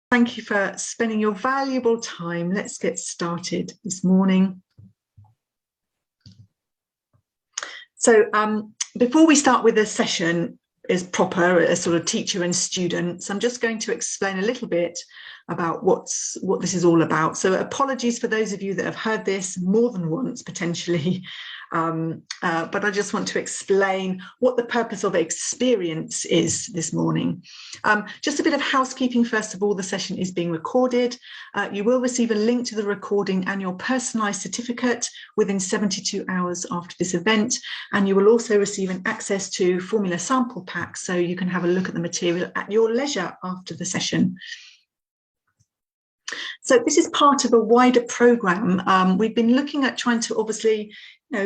Thank you for spending your valuable time. Let's get started this morning. So before we start with the session is proper, as sort of teacher and students, I'm just going to explain a little bit about what this is all about. So apologies for those of you that have heard this more than once potentially, but I just want to explain what the purpose of experience is this morning. Just a bit of housekeeping. First of all, the session is being recorded. You will receive a link to the recording and your personalised certificate within 72 hours after this event, and you will also receive an access to formula sample packs so you can have a look at the material at your leisure after the session. So this is part of a wider programme. We've been looking at trying to obviously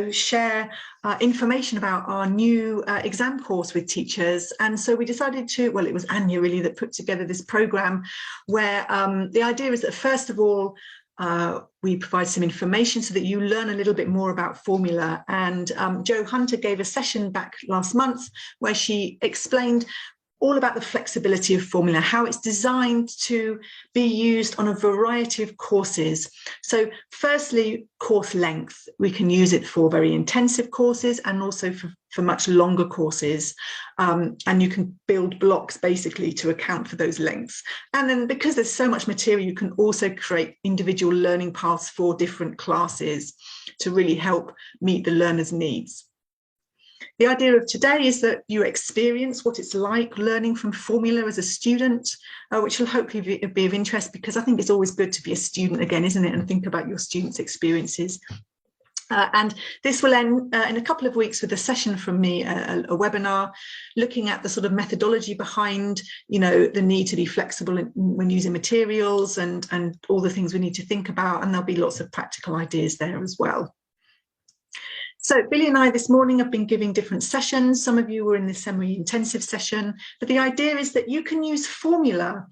share information about our new exam course with teachers, and so we decided to, well, it was Anya really that put together this programme where the idea is that first of all we provide some information so that you learn a little bit more about formula, and Jo Hunter gave a session back last month where she explained all about the flexibility of formula, how it's designed to be used on a variety of courses. So firstly, course length. We can use it for very intensive courses and also for much longer courses. And you can build blocks basically to account for those lengths. And then because there's so much material, you can also create individual learning paths for different classes to really help meet the learner's needs. The idea of today is that you experience what it's like learning from formula as a student, which will hopefully be of interest, because I think it's always good to be a student again, isn't it, and think about your students' experiences. And this will end in a couple of weeks with a session from me, a webinar, looking at the sort of methodology behind, the need to be flexible when using materials and all the things we need to think about, and there'll be lots of practical ideas there as well. So Billy and I this morning have been giving different sessions. Some of you were in the semi-intensive session, but the idea is that you can use formula.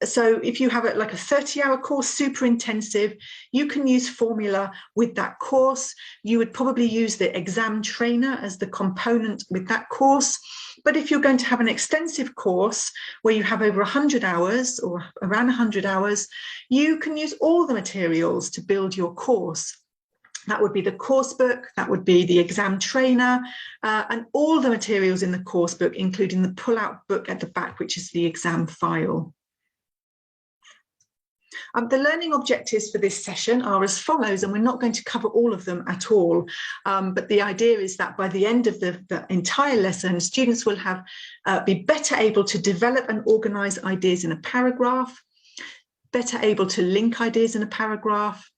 So if you have like a 30-hour course, super intensive, you can use formula with that course. You would probably use the exam trainer as the component with that course. But if you're going to have an extensive course where you have over 100 hours or around 100 hours, you can use all the materials to build your course. That would be the course book, that would be the exam trainer, and all the materials in the course book, including the pull-out book at the back, which is the exam file. The learning objectives for this session are as follows, and we're not going to cover all of them at all, but the idea is that by the end of the entire lesson, students will be better able to develop and organise ideas in a paragraph, better able to link ideas in a paragraph,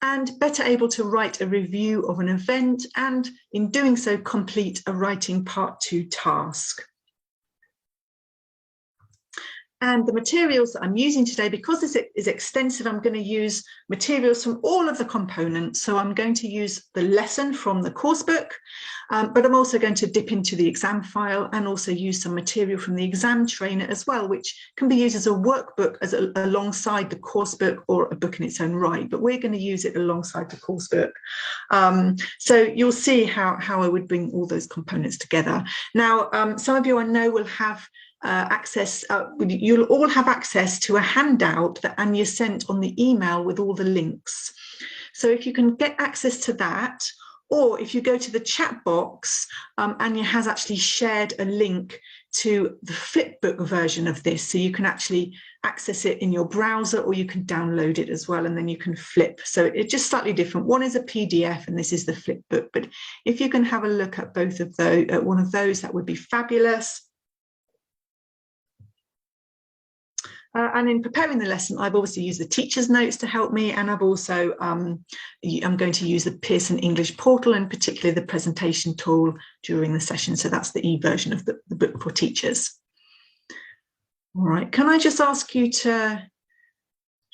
and better able to write a review of an event, and in doing so complete a writing part 2 task. And the materials that I'm using today, because this is extensive, I'm going to use materials from all of the components. So I'm going to use the lesson from the course book, but I'm also going to dip into the exam file and also use some material from the exam trainer as well, which can be used as a workbook alongside the course book or a book in its own right, but we're going to use it alongside the course book. So you'll see how I would bring all those components together. Now, some of you I know will have you'll all have access to a handout that Anya sent on the email with all the links. So if you can get access to that, or if you go to the chat box, Anya has actually shared a link to the flipbook version of this, so you can actually access it in your browser, or you can download it as well, and then you can flip. So it's just slightly different. One is a PDF and this is the flipbook, but if you can have a look at both of those, at one of those, that would be fabulous. And in preparing the lesson, I've obviously used the teacher's notes to help me, and I've also, I'm going to use the Pearson English portal, and particularly the presentation tool during the session. So that's the e-version of the book for teachers. All right, can I just ask you to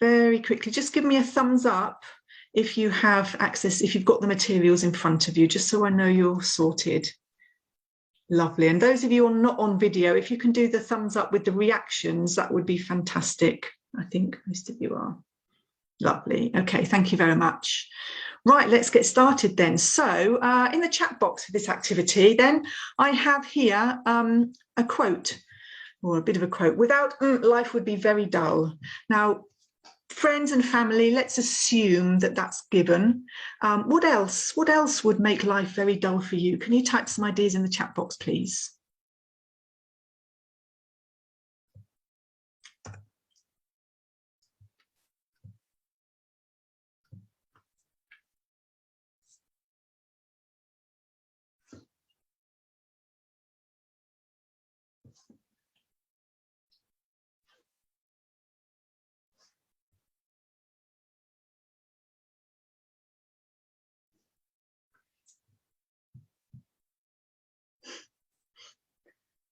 very quickly just give me a thumbs up if you have access, if you've got the materials in front of you, just so I know you're sorted. Lovely. And those of you who are not on video, if you can do the thumbs up with the reactions, that would be fantastic. I think most of you are. Lovely. Okay, thank you very much. Right, let's get started then. So in the chat box for this activity, then I have here a quote Or a bit of a quote, without life would be very dull. Now, friends and family, let's assume that that's given. What else? What else would make life very dull for you? Can you type some ideas in the chat box, please?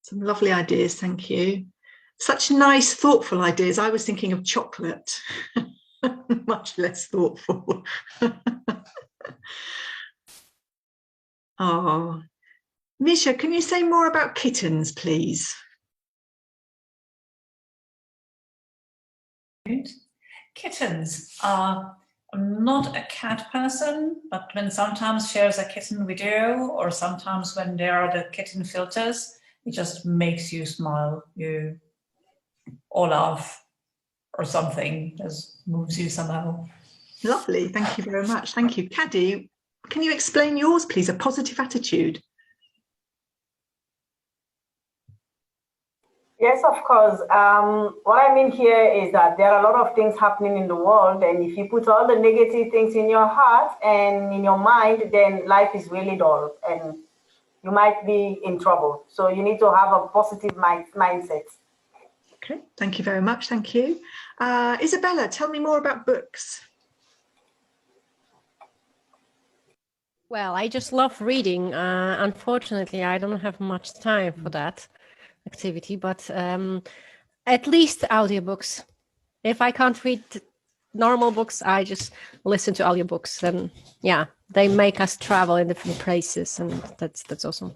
Some lovely ideas, thank you. Such nice, thoughtful ideas. I was thinking of chocolate, much less thoughtful. Oh, Misha, can you say more about kittens, please? Kittens are, I'm not a cat person, but when sometimes shares a kitten we do, or sometimes when there are the kitten filters, it just makes you smile, or laugh, or something, just moves you somehow. Lovely, thank you very much. Thank you. Caddy, can you explain yours, please? A positive attitude. Yes, of course. What I mean here is that there are a lot of things happening in the world, and if you put all the negative things in your heart and in your mind, then life is really dull, and you might be in trouble. So you need to have a positive mindset. Okay, thank you very much. Thank you. Isabella, tell me more about books. Well, I just love reading. Unfortunately, I don't have much time for that activity, but at least audiobooks. If I can't read normal books, I just listen to audiobooks, and yeah, they make us travel in different places, and that's awesome.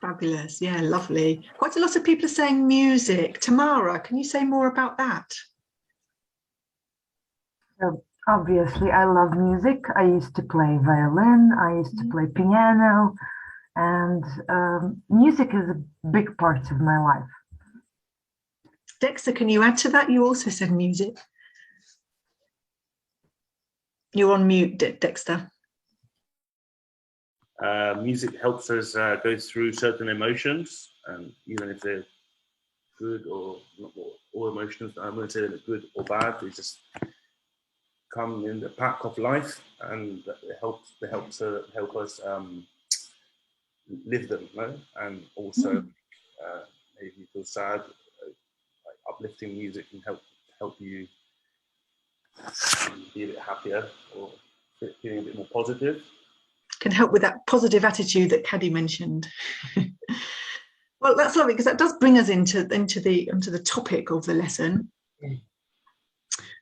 Fabulous. Yeah, lovely. Quite a lot of people are saying music. Tamara, can you say more about that? Obviously, I love music. I used to play violin, I used to play piano, and music is a big part of my life. Dexter, can you add to that? You also said music. You're on mute, Dexter. Music helps us go through certain emotions, even if they're good or not. All emotions, I'm going to say they're good or bad, they just come in the pack of life, and it helps help us live them, right? And also maybe you feel sad, like uplifting music can help you be a bit happier or feeling a bit more positive. Can help with that positive attitude that Caddy mentioned. Well, that's lovely, because that does bring us into the topic of the lesson.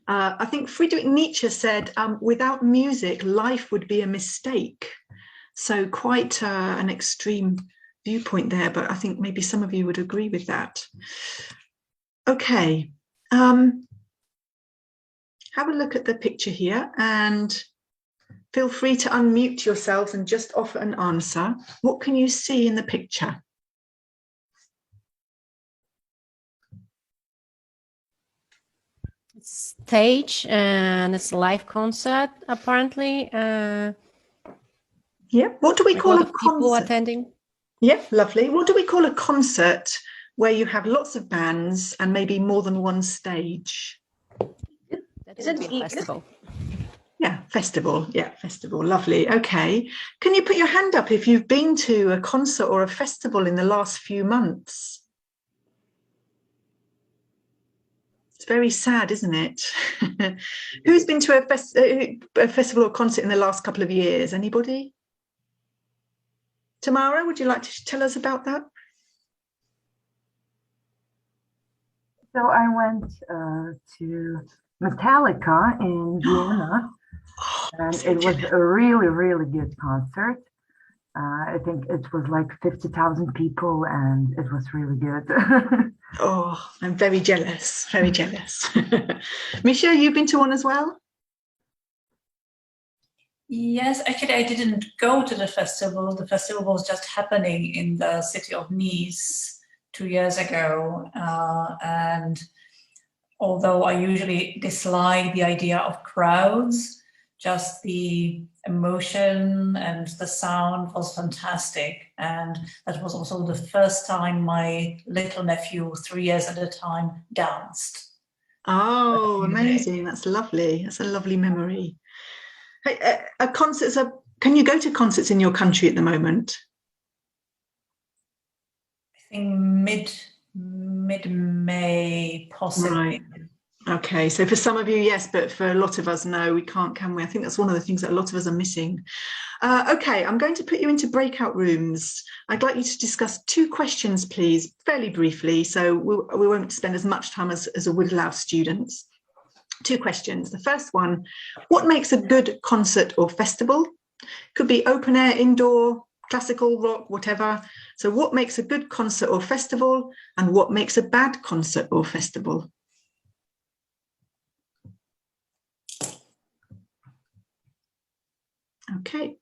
I think Friedrich Nietzsche said, without music, life would be a mistake. So quite an extreme viewpoint there, but I think maybe some of you would agree with that. Okay, have a look at the picture here and feel free to unmute yourselves and just offer an answer. What can you see in the picture? It's stage, and it's a live concert, apparently. Yeah, what do we call a people concert? Attending? Yeah, lovely. What do we call a concert where you have lots of bands and maybe more than one stage? That would be a festival. Yeah, festival. Yeah, festival. Lovely. Okay. Can you put your hand up if you've been to a concert or a festival in the last few months? It's very sad, isn't it? Who's been to a festival or concert in the last couple of years? Anybody? Tamara, would you like to tell us about that? So I went to Metallica in Vienna, and it was a really, really good concert. I think it was like 50,000 people, and it was really good. Oh, I'm very jealous, very jealous. Misha, you've been to one as well? Yes, actually, I didn't go to the festival. The festival was just happening in the city of Nice 2 years ago, and although I usually dislike the idea of crowds, just the emotion and the sound was fantastic. And that was also the first time my little nephew, 3 years at a time, danced. Oh, amazing. That's lovely. That's a lovely memory. Hey, concerts can you go to concerts in your country at the moment? I think mid-May, possibly. Right. Okay, so for some of you, yes, but for a lot of us, no, we can't, can we? I think that's one of the things that a lot of us are missing. Okay, I'm going to put you into breakout rooms. I'd like you to discuss 2 questions, please, fairly briefly, so we won't spend as much time as I would allow students. 2 questions. The first one, what makes a good concert or festival? Could be open air, indoor, classical, rock, whatever. So what makes a good concert or festival, and what makes a bad concert or festival? Okay.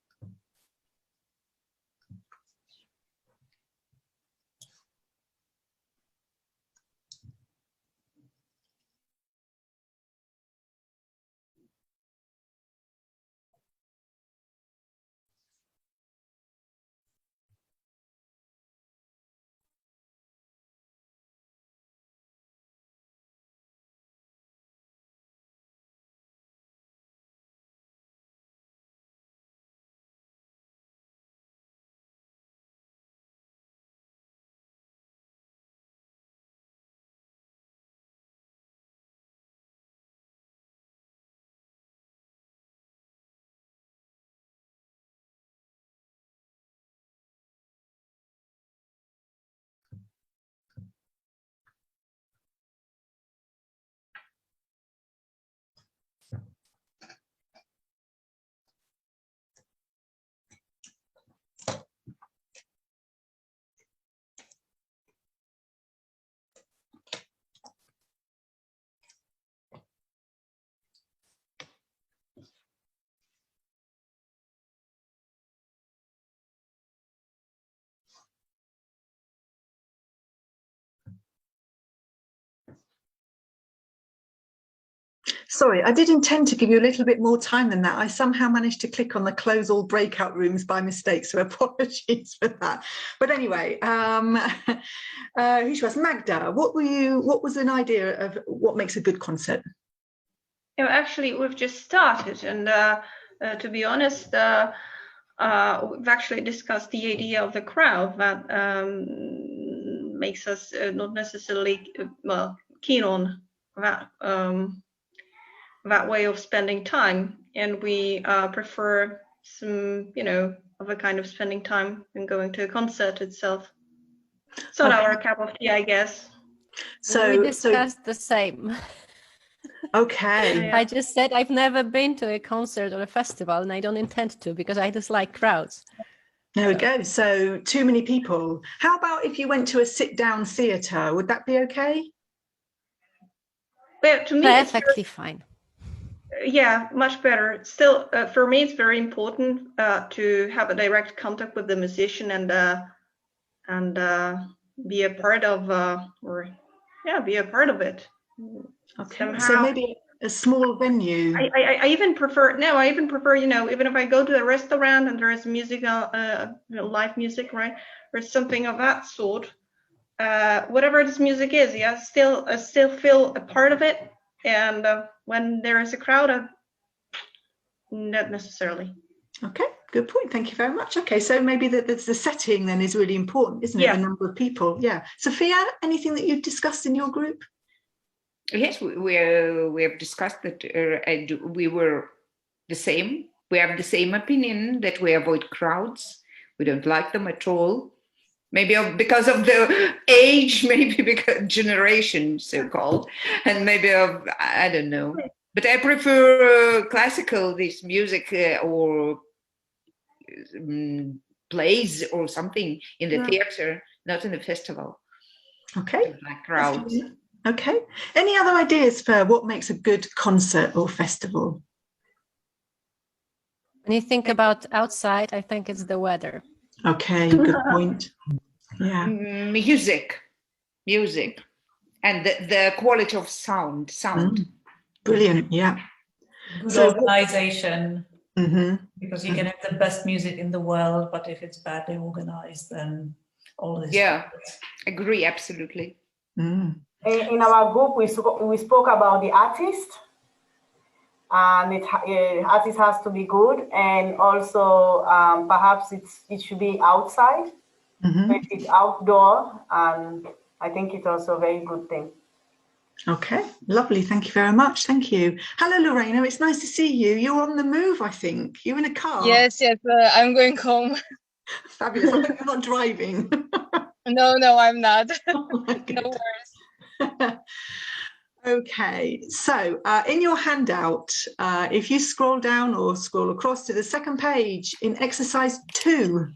Sorry, I did intend to give you a little bit more time than that. I somehow managed to click on the close all breakout rooms by mistake, so apologies for that. But anyway, who she was, Magda, what was an idea of what makes a good concert? You know, actually, we've just started, and to be honest, we've actually discussed the idea of the crowd that makes us not necessarily keen on that way of spending time, and we prefer some, other kind of spending time than going to a concert itself. It's not our cup of tea, I guess. So we discussed the same. Okay. Yeah. I just said I've never been to a concert or a festival, and I don't intend to because I dislike crowds. There we go. So too many people. How about if you went to a sit-down theatre? Would that be okay? Well, to me, Perfectly fine. Yeah, much better. Still, for me, it's very important to have a direct contact with the musician and be a part of, be a part of it. Okay. Somehow. So maybe a small venue. I even prefer, even if I go to a restaurant and there is music, live music, right, or something of that sort, whatever this music is, I still feel a part of it. And when there is a crowd, not necessarily. Okay, good point. Thank you very much. Okay, so maybe the setting then is really important, isn't it? Yeah. The number of people. Yeah. Sophia, anything that you've discussed in your group? Yes, we have discussed that we were the same. We have the same opinion that we avoid crowds. We don't like them at all. Maybe because of the age, maybe because generation, so-called, and maybe I don't know. But I prefer classical, this music or plays or something in the theater, not in the festival. Okay. Like crowds. Okay. Any other ideas for what makes a good concert or festival? When you think about outside, I think it's the weather. Okay, good point. Yeah. Music. music and the quality of sound. Brilliant, yeah. Good So- organization, because you can Mhm. have the best music in the world, but if it's badly organized, then all this. Yeah, agree, absolutely. In our group, we spoke about the artist, and artist has to be good, and also perhaps it should be outside. So if it's outdoor, and I think it's also a very good thing. Okay, lovely. Thank you very much. Thank you. Hello, Lorena. It's nice to see you. You're on the move, I think. You're in a car. Yes, I'm going home. Fabulous. I hope you're not driving. No, I'm not. Oh, my No God. worries. Okay, so in your handout, if you scroll down or scroll across to the second page in exercise 2,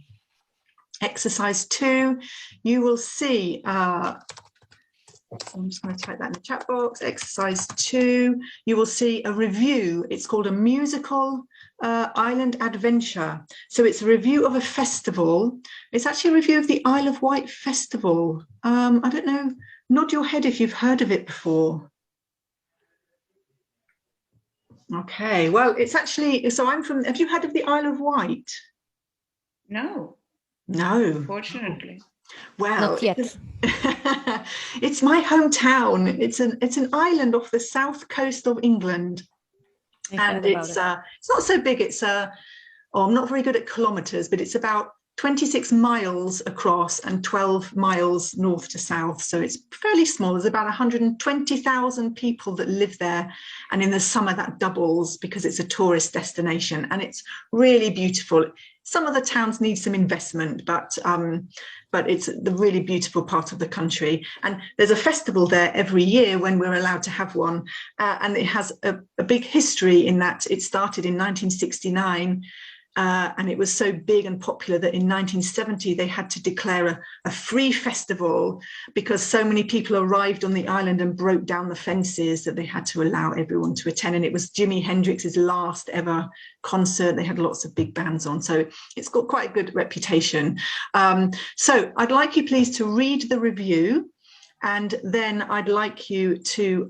you will see, I'm just going to type that in the chat box, exercise 2, you will see a review. It's called a musical island adventure. So it's a review of a festival. It's actually a review of the Isle of Wight festival. I don't know, nod your head if you've heard of it before. Okay, well, it's actually, so I'm from, have you heard of the Isle of Wight? No, Unfortunately. Well, Not yet. it's my hometown. It's an island off the south coast of England. And it's not so big. It's I'm not very good at kilometers, but it's about 26 miles across and 12 miles north to south. So it's fairly small. There's about 120,000 people that live there. And in the summer that doubles because it's a tourist destination and it's really beautiful. Some of the towns need some investment, but it's the really beautiful part of the country. And there's a festival there every year when we're allowed to have one. And it has a big history in that it started in 1969. And it was so big and popular that in 1970 they had to declare a free festival because so many people arrived on the island and broke down the fences that they had to allow everyone to attend. And it was Jimi Hendrix's last ever concert. They had lots of big bands on, so it's got quite a good reputation. So I'd like you please to read the review, and then I'd like you to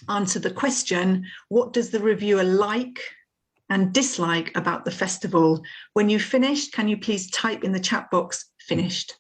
answer the question, what does the reviewer like and dislike about the festival? When you've finished, can you please type in the chat box, finished?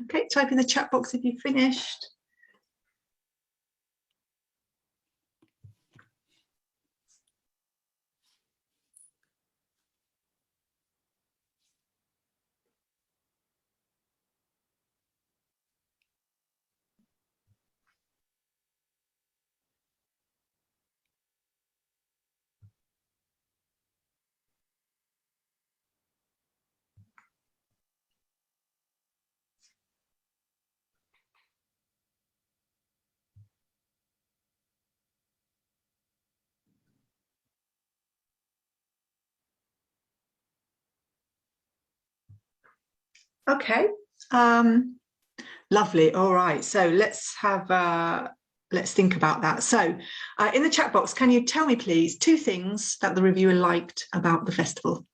Okay, type in the chat box if you've finished. Okay. Lovely. All right. So let's think about that. So in the chat box, can you tell me, please, 2 things that the reviewer liked about the festival?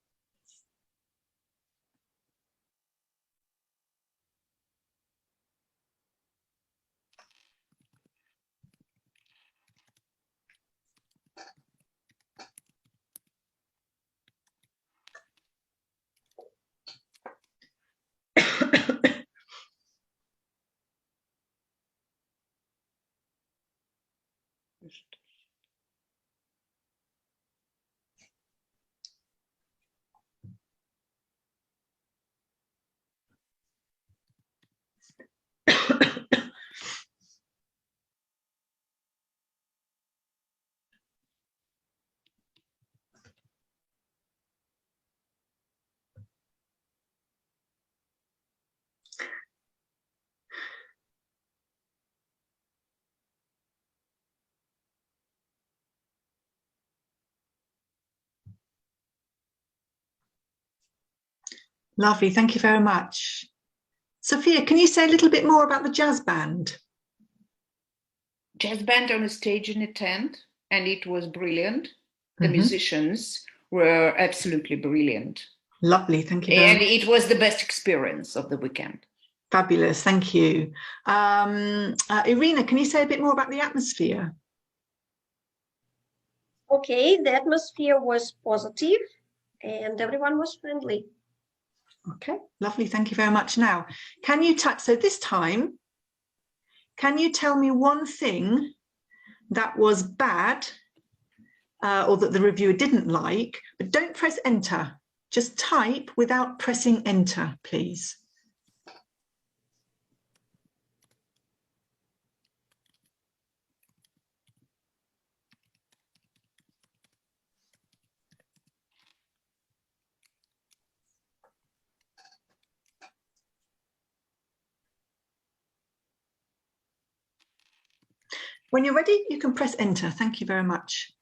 Lovely, thank you very much. Sophia, can you say a little bit more about the jazz band? Jazz band on a stage in a tent, and it was brilliant. The musicians were absolutely brilliant. Lovely, thank you very much. And it was the best experience of the weekend. Fabulous, thank you. Irina, can you say a bit more about the atmosphere? Okay, the atmosphere was positive and everyone was friendly. Okay, lovely, thank you very much. Now, can you so this time, can you tell me one thing that was bad or that the reviewer didn't like, but don't press enter. Just type without pressing enter, please. When you're ready, you can press enter. Thank you very much.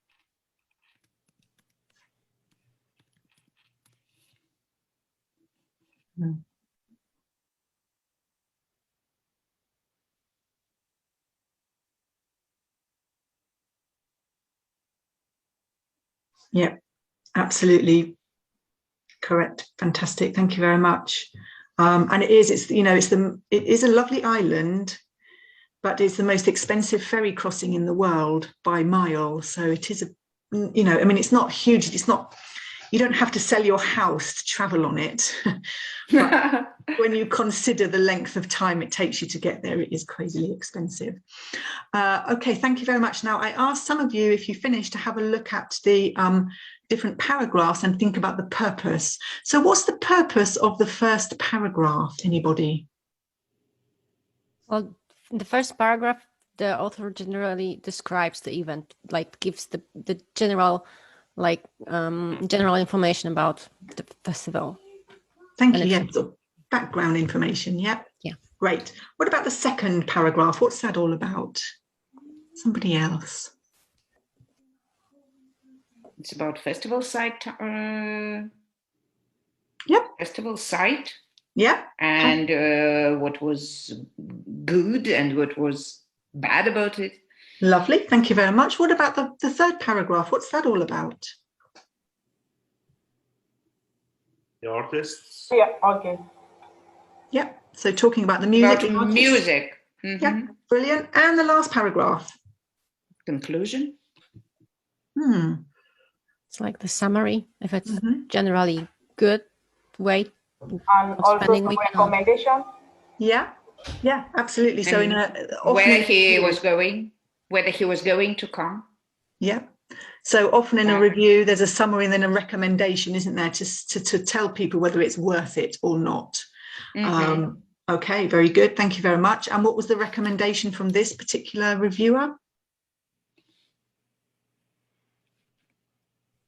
Yeah, absolutely correct. Fantastic. Thank you very much. And it is a lovely island, but it's the most expensive ferry crossing in the world by mile. So it is it's not huge. It's not, you don't have to sell your house to travel on it. But when you consider the length of time it takes you to get there, it is crazily expensive. Okay, thank you very much. Now, I asked some of you, if you finish, to have a look at the different paragraphs and think about the purpose. So what's the purpose of the first paragraph, anybody? Well, in the first paragraph, the author generally describes the event, like gives the general, general information about the festival. Thank you. Yeah, so background information. Yeah. Yeah. Great. What about the second paragraph? What's that all about? Somebody else. It's about festival site. Yep. Festival site. Yeah. And what was good and what was bad about it. Lovely. Thank you very much. What about the third paragraph? What's that all about? The artists. Yeah, okay. Yeah. So talking about the music. About music. Mm-hmm. Yeah. Brilliant. And the last paragraph. Conclusion. It's like the summary, if it's generally good way. And also some recommendation. Yeah. Yeah, absolutely. So where he was going to come. Yeah. So often in a review, there's a summary and then a recommendation, isn't there, to tell people whether it's worth it or not. Okay, very good. Thank you very much. And what was the recommendation from this particular reviewer?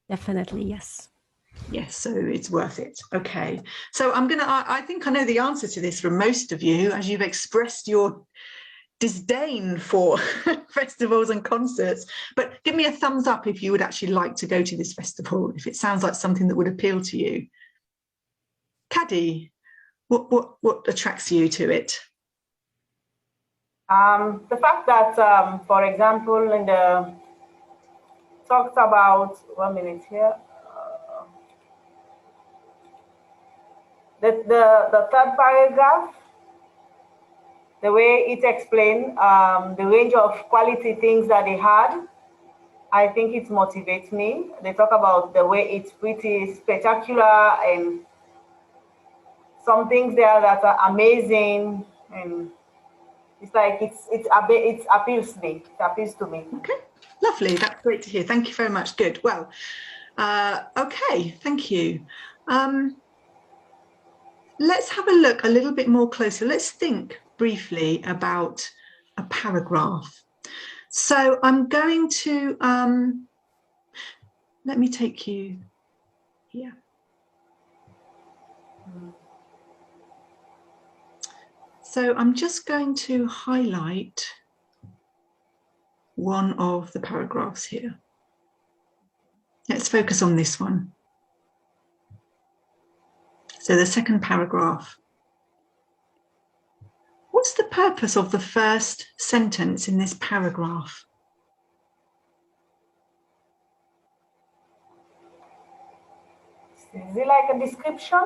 Definitely, yes. Yes, so it's worth it. Okay. So I think I know the answer to this from most of you, as you've expressed your disdain for festivals and concerts, but give me a thumbs up if you would actually like to go to this festival, if it sounds like something that would appeal to you. Caddy, What attracts you to it? The fact that, for example, in the talks about 1 minute here. The third paragraph, the way it explained the range of quality things that they had, I think it motivates me. They talk about the way it's pretty spectacular and some things there that are amazing, and it's like it appeals me. It appeals to me. Okay, lovely. That's great to hear. Thank you very much. Good. Well, okay. Thank you. Let's have a look a little bit more closely. Let's think briefly about a paragraph. So I'm going to, let me take you here. So I'm just going to highlight one of the paragraphs here. Let's focus on this one. So the second paragraph. What's the purpose of the first sentence in this paragraph? Is it like a description?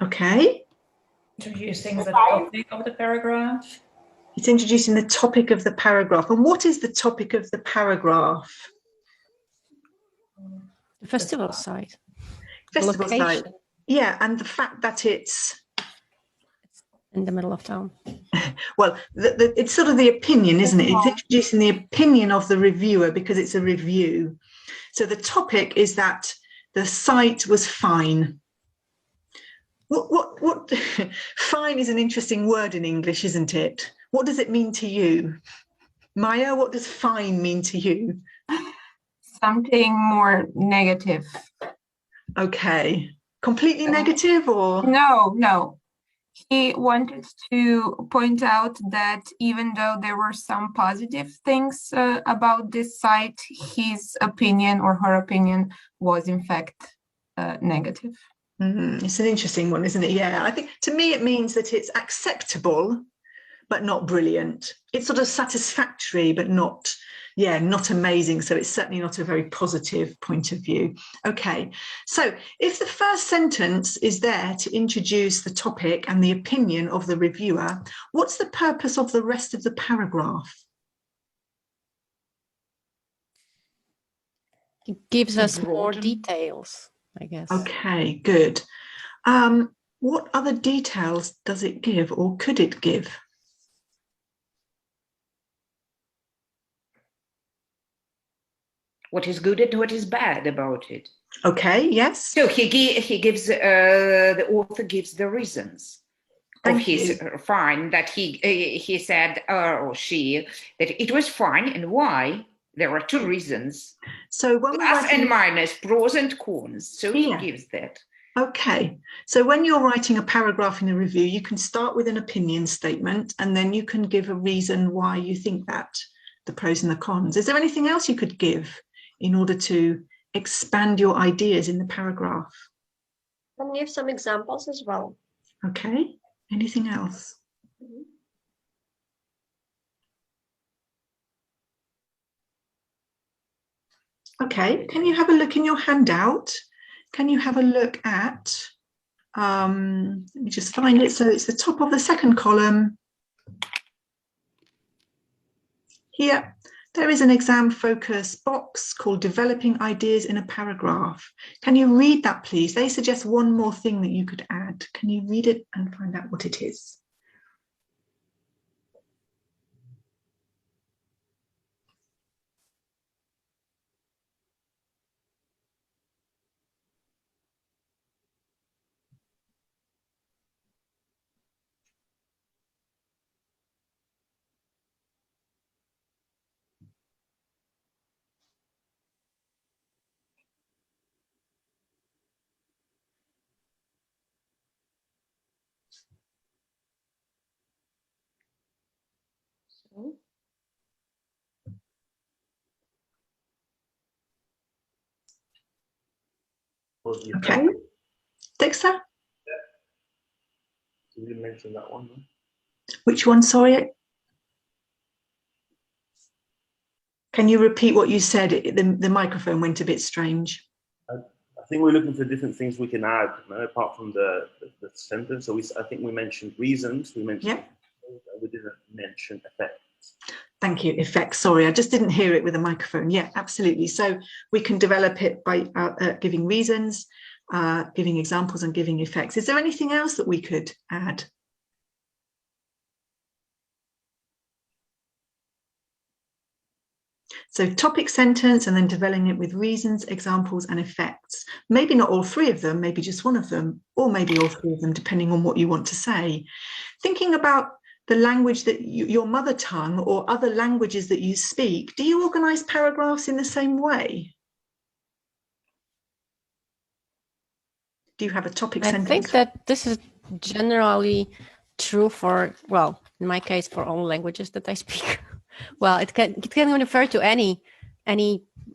Okay. Introducing the topic of the paragraph. It's introducing the topic of the paragraph. And what is the topic of the paragraph? The festival site. Festival site. Yeah, and the fact that it's in the middle of town. Well, it's sort of the opinion, isn't it? It's introducing the opinion of the reviewer because it's a review. So the topic is that the site was fine. What fine is an interesting word in English, isn't it? What does it mean to you? Maya, what does fine mean to you? Something more negative. Okay. Completely negative or? No. He wanted to point out that even though there were some positive things about this site, his opinion or her opinion was in fact negative. It's an interesting one, isn't it? Yeah, I think to me it means that it's acceptable, but not brilliant. It's sort of satisfactory, but not amazing. So it's certainly not a very positive point of view. Okay, so if the first sentence is there to introduce the topic and the opinion of the reviewer, what's the purpose of the rest of the paragraph? It gives us more details, I guess. Okay, good. What other details does it give or could it give? What is good and what is bad about it. Okay, yes. So he gives, the author gives the reasons of his fine, that he said, or she, that it was fine, and why. There are two reasons. So when plus and minus, pros and cons. So he gives that. Okay, so when you're writing a paragraph in a review, you can start with an opinion statement and then you can give a reason why you think that, the pros and the cons. Is there anything else you could give in order to expand your ideas in the paragraph? Can give some examples as well. Okay, anything else? Okay, can you have a look in your handout? Can you have a look at, let me just find it. So it's the top of the second column. Here, there is an exam focus box called Developing Ideas in a Paragraph. Can you read that, please? They suggest one more thing that you could add. Can you read it and find out what it is? Okay, Dexter? You didn't mention that one. No? Which one? Sorry. Can you repeat what you said? The microphone went a bit strange. I think we're looking for different things we can add, apart from the sentence. So I think we mentioned reasons. We mentioned, we didn't mention effects. Thank you. Effects. Sorry, I just didn't hear it with the microphone. Yeah, absolutely. So we can develop it by giving reasons, giving examples, and giving effects. Is there anything else that we could add? So topic sentence and then developing it with reasons, examples, and effects. Maybe not all three of them, maybe just one of them, or maybe all three of them, depending on what you want to say. Thinking about the language that your mother tongue or other languages that you speak, do you organize paragraphs in the same way? Do you have a topic sentence? I think that this is generally true for, well, in my case, for all languages that I speak. Well, it can refer to any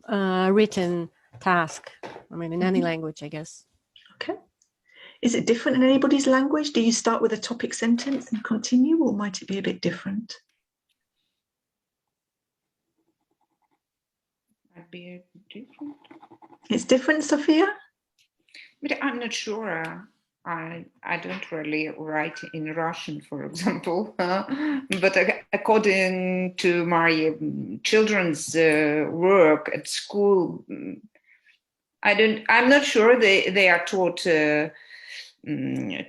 written task. I mean, in any language, I guess. Okay. Is it different in anybody's language? Do you start with a topic sentence and continue, or might it be a bit different? Might be different. It's different, Sophia? But I'm not sure. I don't really write in Russian, for example. But according to my children's work at school, I'm not sure they are taught to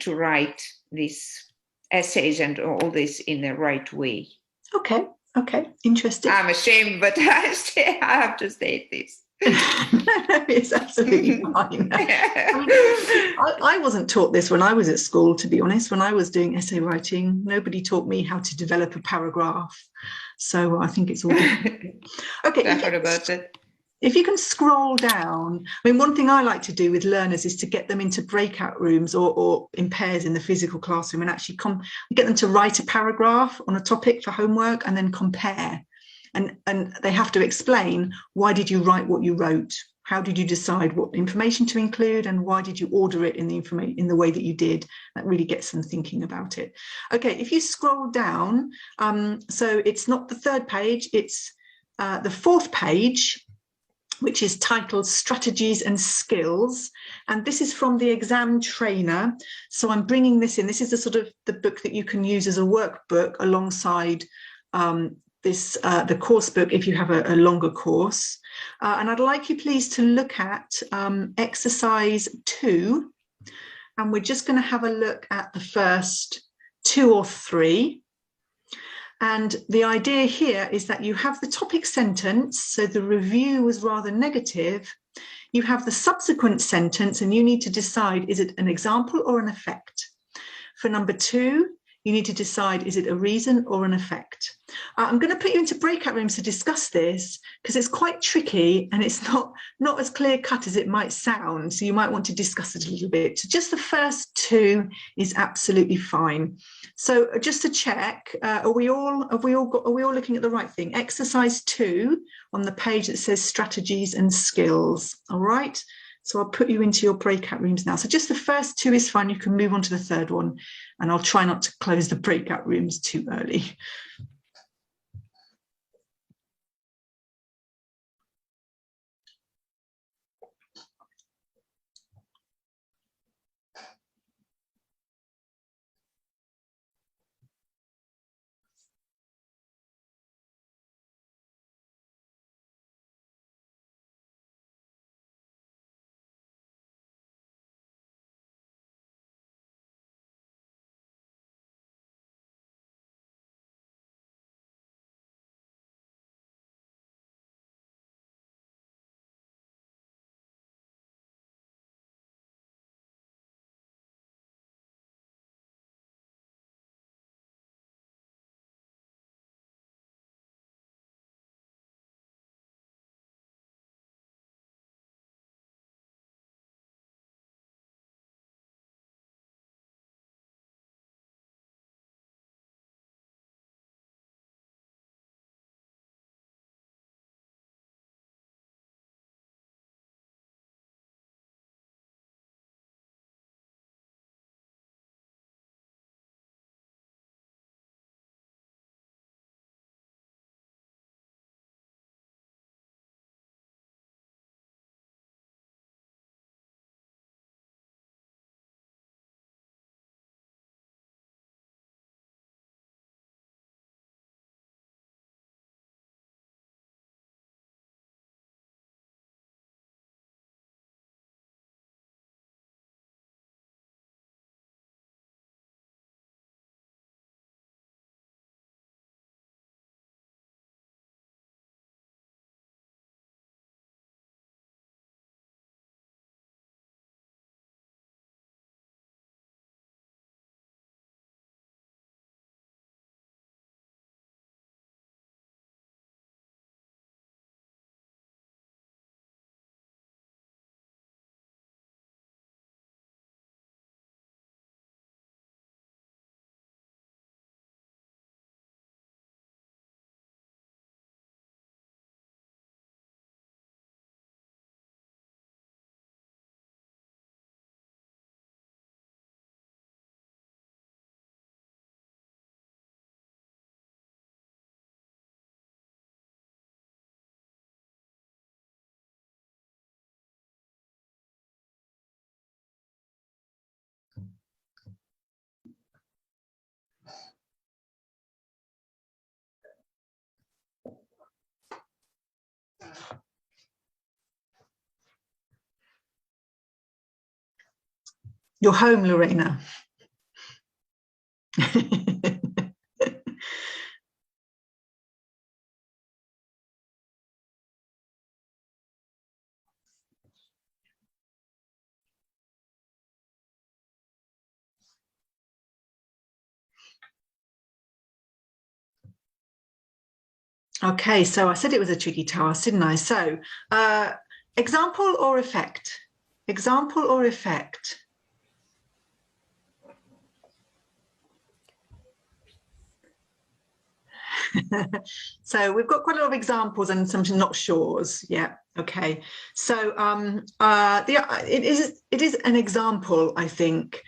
write these essays and all this in the right way. Okay, interesting. I'm ashamed, but I have to state this. It's absolutely fine. I wasn't taught this when I was at school, to be honest. When I was doing essay writing, nobody taught me how to develop a paragraph. So I think it's all good. Okay, I heard about it. If you can scroll down, I mean, one thing I like to do with learners is to get them into breakout rooms or in pairs in the physical classroom and actually get them to write a paragraph on a topic for homework and then compare. And they have to explain, why did you write what you wrote? How did you decide what information to include, and why did you order it in the way that you did? That really gets them thinking about it. Okay, if you scroll down, so it's not the third page, it's the fourth page, which is titled Strategies and Skills. And this is from the Exam Trainer. So I'm bringing this in. This is the book that you can use as a workbook alongside the course book if you have a longer course. And I'd like you please to look at exercise 2. And we're just going to have a look at the first 2 or 3. And the idea here is that you have the topic sentence, so the review was rather negative. You have the subsequent sentence, and you need to decide, is it an example or an effect? For number 2, you need to decide, is it a reason or an effect? I'm going to put you into breakout rooms to discuss this because it's quite tricky and it's not as clear cut as it might sound. So you might want to discuss it a little bit. So just the first 2 is absolutely fine. So just to check, are we all looking at the right thing? Exercise 2 on the page that says strategies and skills. All right. So I'll put you into your breakout rooms now. So just the first 2 is fine. You can move on to the third one, and I'll try not to close the breakout rooms too early. You're home, Lorena. Okay, so I said it was a tricky task, didn't I? So, example or effect? Example or effect? So we've got quite a lot of examples and some not sures. Yeah. Okay. So it is an example, I think,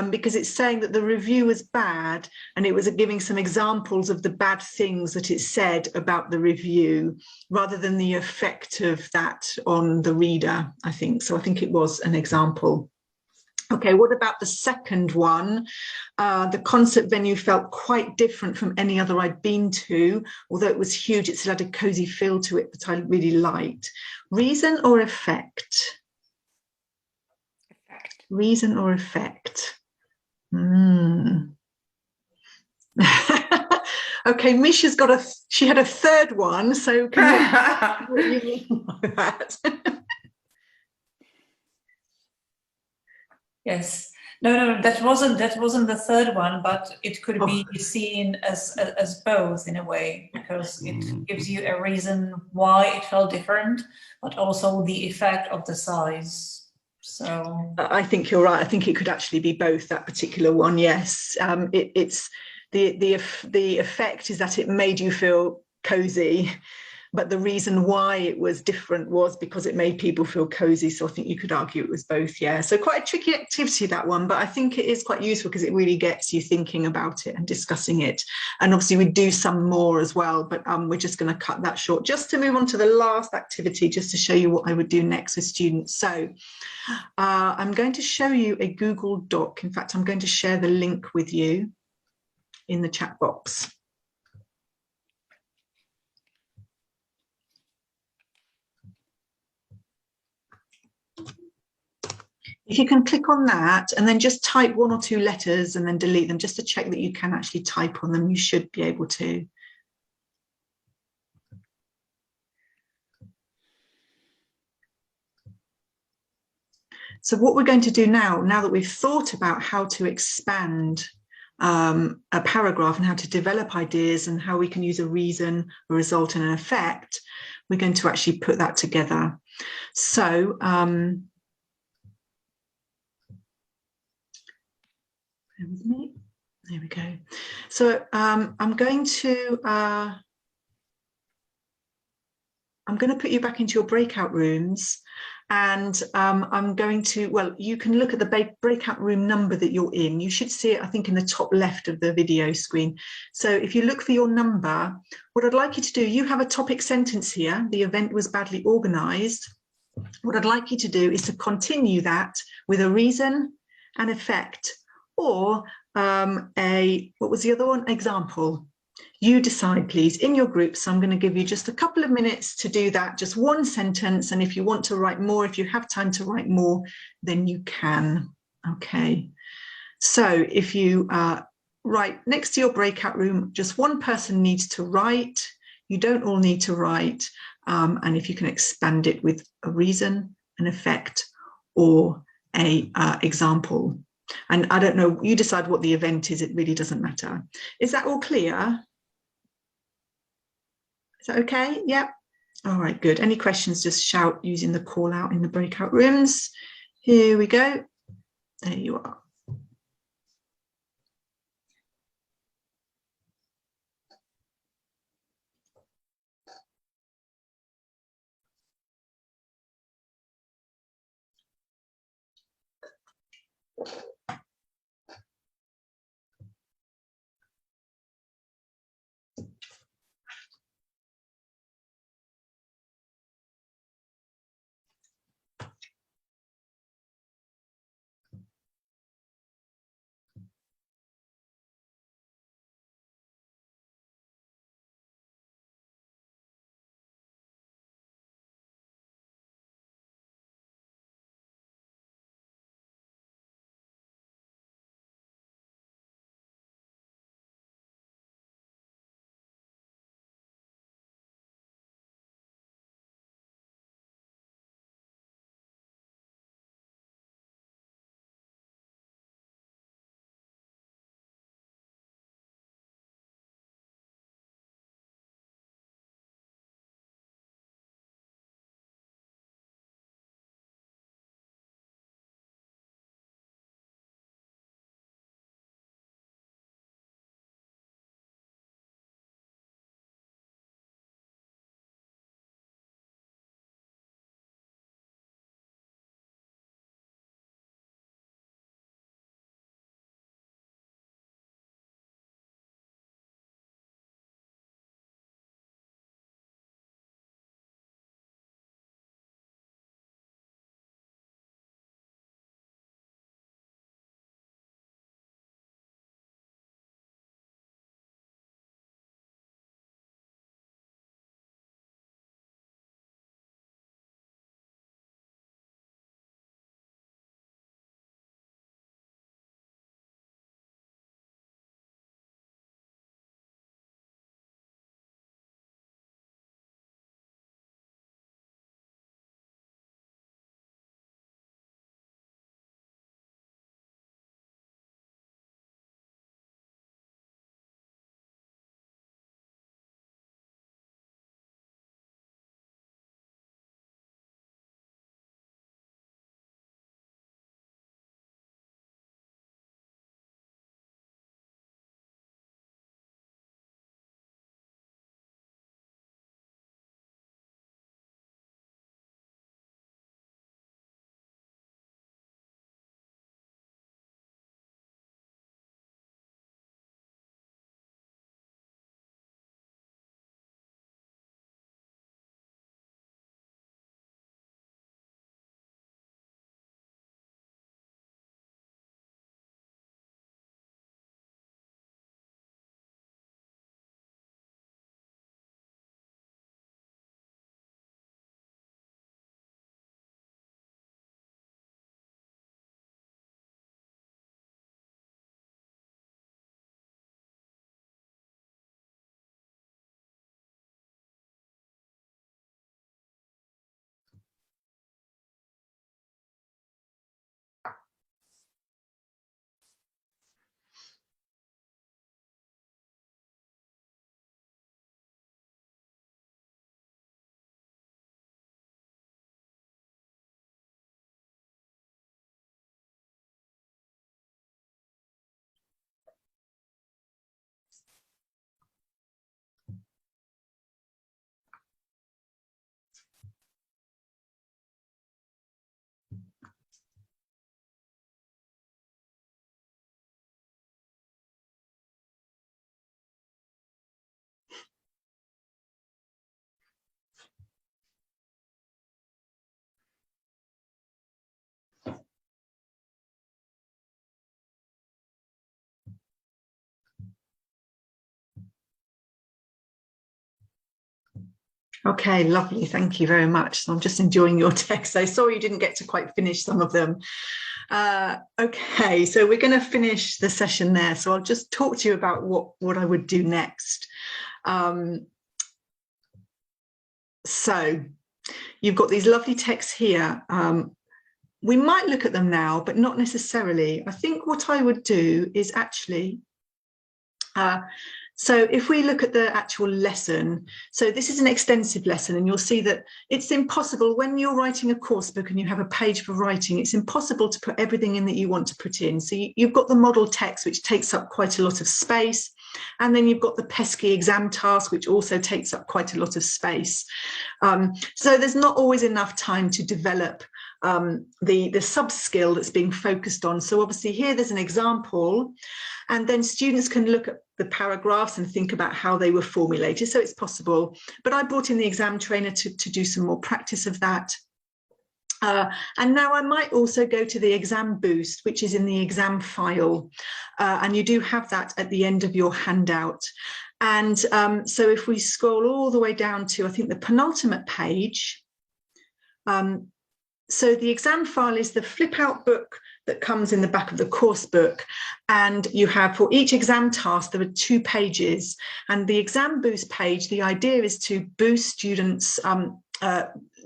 because it's saying that the review was bad, and it was giving some examples of the bad things that it said about the review, rather than the effect of that on the reader, I think. So I think it was an example. Okay, what about the second one? The concert venue felt quite different from any other I'd been to. Although it was huge, it still had a cozy feel to it that I really liked. Reason or effect? Effect. Reason or effect? Okay, Misha's got she had a third one, so can you what you mean by that? Yes. No, that wasn't the third one, but it could be seen as both in a way, because it gives you a reason why it felt different, but also the effect of the size. So I think you're right. I think it could actually be both, that particular one. Yes, it's the effect is that it made you feel cozy, but the reason why it was different was because it made people feel cozy. So I think you could argue it was both. Yeah. So quite a tricky activity, that one, but I think it is quite useful because it really gets you thinking about it and discussing it. And obviously we do some more as well, but we're just going to cut that short just to move on to the last activity, just to show you what I would do next with students. So I'm going to show you a Google Doc. In fact, I'm going to share the link with you in the chat box. If you can click on that and then just type 1 or 2 letters and then delete them, just to check that you can actually type on them, you should be able to. So what we're going to do now that we've thought about how to expand a paragraph and how to develop ideas and how we can use a reason, a result and an effect, we're going to actually put that together. So bear with me. There we go. So I'm going to put you back into your breakout rooms, and I'm going to, well, you can look at the breakout room number that you're in. You should see it, I think, in the top left of the video screen. So if you look for your number, what I'd like you to do, you have a topic sentence here: the event was badly organized. What I'd like you to do is to continue that with a reason, an effect, or what was the other one? Example. You decide, please, in your group. So I'm going to give you just a couple of minutes to do that, just one sentence. And if you want to write more, if you have time to write more, then you can. Okay. So if you write next to your breakout room, just one person needs to write. You don't all need to write. And if you can expand it with a reason, an effect, or a example. And I don't know, you decide what the event is, it really doesn't matter. Is that all clear? Is that okay? Yep. All right, good. Any questions, just shout using the call out in the breakout rooms. Here we go. There you are. Okay, lovely. Thank you very much. So I'm just enjoying your text. So sorry you didn't get to quite finish some of them. Okay, so we're going to finish the session there. So I'll just talk to you about what I would do next. So you've got these lovely texts here. We might look at them now, but not necessarily. I think what I would do is actually, so if we look at the actual lesson, so this is an extensive lesson, and you'll see that it's impossible when you're writing a course book and you have a page for writing, it's impossible to put everything in that you want to put in. So you've got the model text, which takes up quite a lot of space. And then you've got the pesky exam task, which also takes up quite a lot of space. So there's not always enough time to develop the sub-skill that's being focused on. So obviously here there's an example, and then students can look at the paragraphs and think about how they were formulated. So it's possible, but I brought in the exam trainer to do some more practice of that. And now I might also go to the exam boost, which is in the exam file. And you do have that at the end of your handout. And so if we scroll all the way down to, I think, the penultimate page. So the exam file is the flip out book that comes in the back of the course book. And you have, for each exam task, there are 2 pages. And the exam boost page, the idea is to boost students'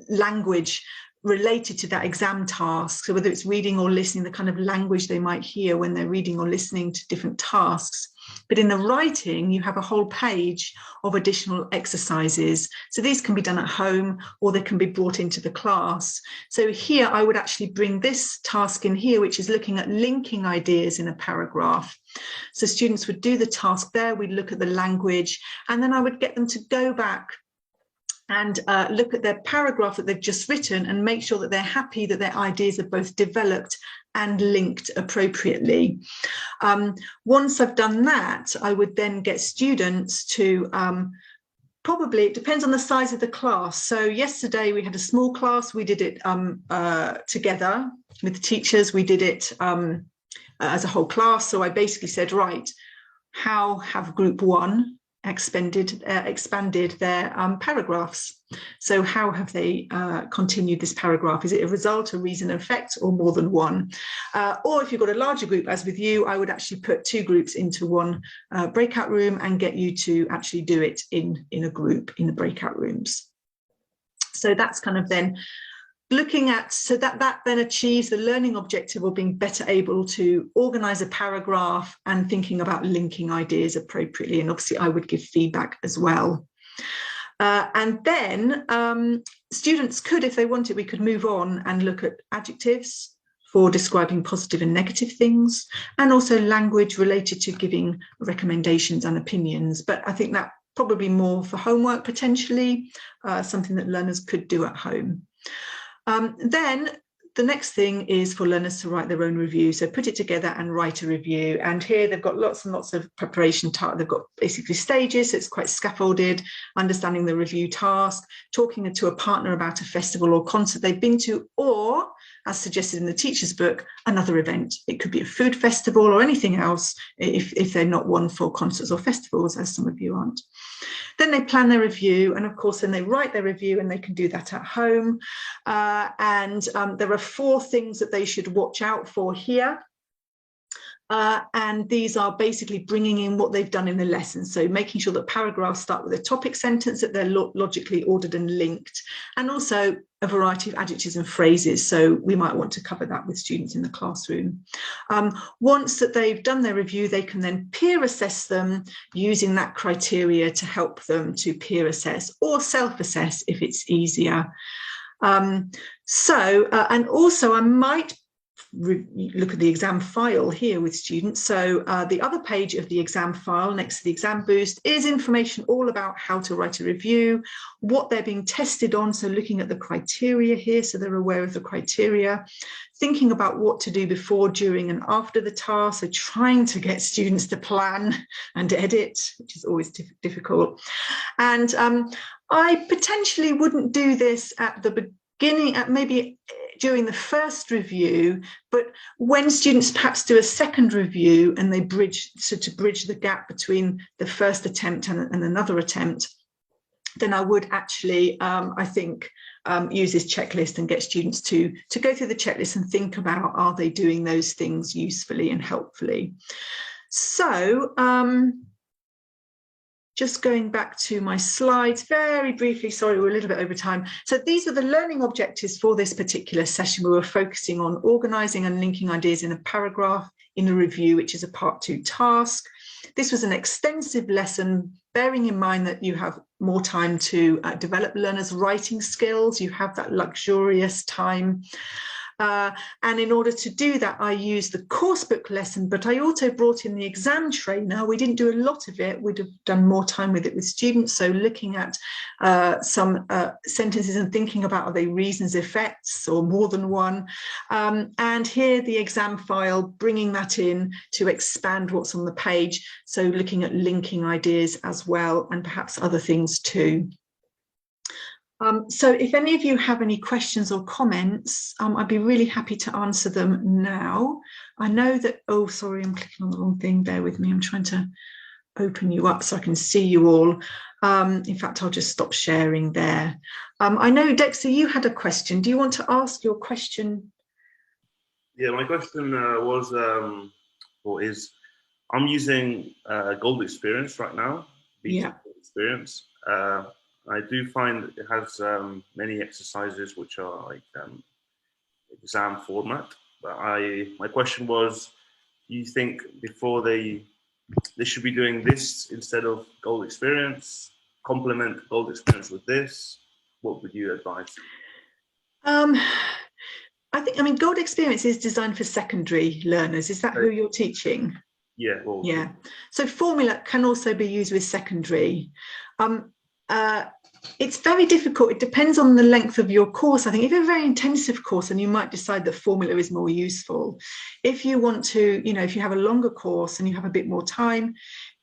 language related to that exam task. So whether it's reading or listening, the kind of language they might hear when they're reading or listening to different tasks. But in the writing, you have a whole page of additional exercises. So these can be done at home, or they can be brought into the class. So here I would actually bring this task in here, which is looking at linking ideas in a paragraph. So students would do the task there, we'd look at the language, and then I would get them to go back and look at their paragraph that they've just written and make sure that they're happy that their ideas are both developed and linked appropriately. Once I've done that, I would then get students to probably, it depends on the size of the class. So yesterday we had a small class, we did it together with the teachers, we did it as a whole class. So I basically said, right, how have group 1 expanded their paragraphs? So how have they continued this paragraph? Is it a result, a reason, effect, or more than one? Or if you've got a larger group, as with you, I would actually put 2 groups into one breakout room and get you to actually do it in a group in the breakout rooms. So that's kind of then looking at, so that then achieves the learning objective of being better able to organize a paragraph and thinking about linking ideas appropriately. And obviously I would give feedback as well. And then students could, if they wanted, we could move on and look at adjectives for describing positive and negative things, and also language related to giving recommendations and opinions. But I think that probably more for homework, potentially, something that learners could do at home. Then the next thing is for learners to write their own review. So put it together and write a review. And here they've got lots and lots of preparation. They've got basically stages, so it's quite scaffolded, understanding the review task, talking to a partner about a festival or concert they've been to, or, as suggested in the teacher's book, another event. It could be a food festival or anything else if they're not one for concerts or festivals, as some of you aren't. Then they plan their review, and of course then they write their review, and they can do that at home. There are 4 things that they should watch out for here. And these are basically bringing in what they've done in the lesson. So making sure that paragraphs start with a topic sentence, that they're logically ordered and linked, and also a variety of adjectives and phrases. So we might want to cover that with students in the classroom. Once that they've done their review, they can then peer assess them using that criteria to help them to peer assess or self-assess if it's easier. And also I might look at the exam file here with students. So the other page of the exam file next to the exam boost is information all about how to write a review, what they're being tested on. So looking at the criteria here, so they're aware of the criteria, thinking about what to do before, during, and after the task. So trying to get students to plan and edit, which is always difficult. And I potentially wouldn't do this at the beginning, maybe during the first review, but when students perhaps do a second review and they bridge, so to bridge the gap between the first attempt and another attempt, then I would actually, I think, use this checklist and get students to go through the checklist and think about, are they doing those things usefully and helpfully? So just going back to my slides very briefly, sorry, we're a little bit over time. So these are the learning objectives for this particular session. We were focusing on organising and linking ideas in a paragraph in a review, which is a part 2 task. This was an extensive lesson, bearing in mind that you have more time to develop learners' writing skills. You have that luxurious time. And in order to do that, I used the course book lesson, but I also brought in the exam trainer. We didn't do a lot of it. We'd have done more time with it with students. So looking at some sentences and thinking about, are they reasons, effects, or more than one? And here the exam file, bringing that in to expand what's on the page. So looking at linking ideas as well, and perhaps other things too. So if any of you have any questions or comments, I'd be really happy to answer them now. I know that, oh, sorry, I'm clicking on the wrong thing. Bear with me. I'm trying to open you up so I can see you all. In fact, I'll just stop sharing there. I know, Dexter, you had a question. Do you want to ask your question? Yeah, my question was, or is, I'm using Gold Experience right now. Yeah. Gold Experience. I do find it has many exercises which are like exam format. But my question was, do you think before they should be doing this instead of Gold Experience, complement Gold Experience with this? What would you advise? I mean, Gold Experience is designed for secondary learners. Is that who you're teaching? Yeah. Well, yeah. So formula can also be used with secondary. It's very difficult. It depends on the length of your course. I think if you have a very intensive course, then you might decide that formula is more useful. If you want to, if you have a longer course and you have a bit more time,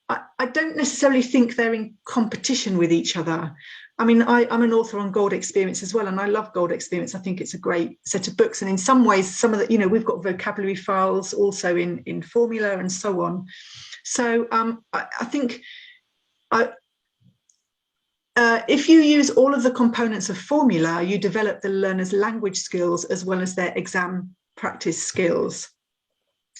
I don't necessarily think they're in competition with each other. I mean, I'm an author on Gold Experience as well, and I love Gold Experience. I think it's a great set of books. And in some ways, some of the, we've got vocabulary files also in formula and so on. So I think if you use all of the components of formula, you develop the learner's language skills as well as their exam practice skills.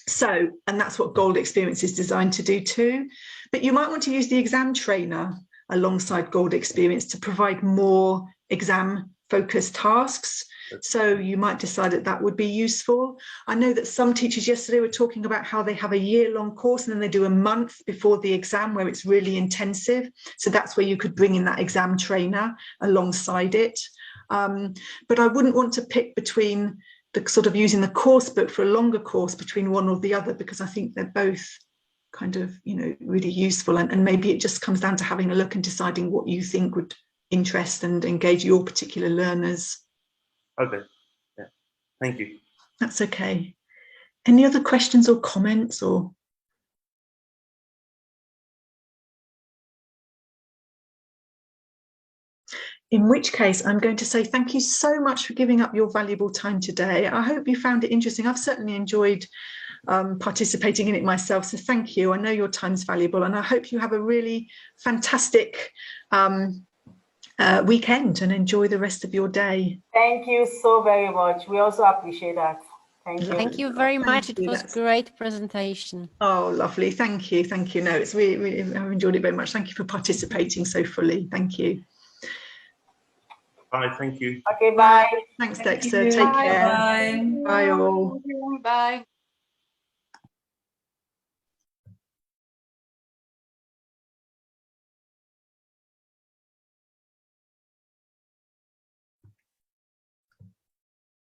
So, and that's what Gold Experience is designed to do too. But you might want to use the exam trainer alongside Gold Experience to provide more exam focused tasks. So you might decide that that would be useful. I know that some teachers yesterday were talking about how they have a year-long course and then they do a month before the exam where it's really intensive. So that's where you could bring in that exam trainer alongside it. But I wouldn't want to pick between the sort of using the course book for a longer course between one or the other, because I think they're both kind of, really useful. And maybe it just comes down to having a look and deciding what you think would interest and engage your particular learners. Okay. Yeah. Thank you. That's okay. Any other questions or comments or? In which case, I'm going to say thank you so much for giving up your valuable time today. I hope you found it interesting. I've certainly enjoyed participating in it myself. So thank you. I know your time's valuable, and I hope you have a really fantastic weekend and enjoy the rest of your day. Thank you so very much. We also appreciate that. Thank you. Thank you very much. It was a great presentation. Oh, lovely. Thank you. Thank you. No, it's really, I've enjoyed it very much. Thank you for participating so fully. Thank you. Bye. Thank you. Okay, bye. Thanks, Dexter. Take care. Bye. Bye all. Bye.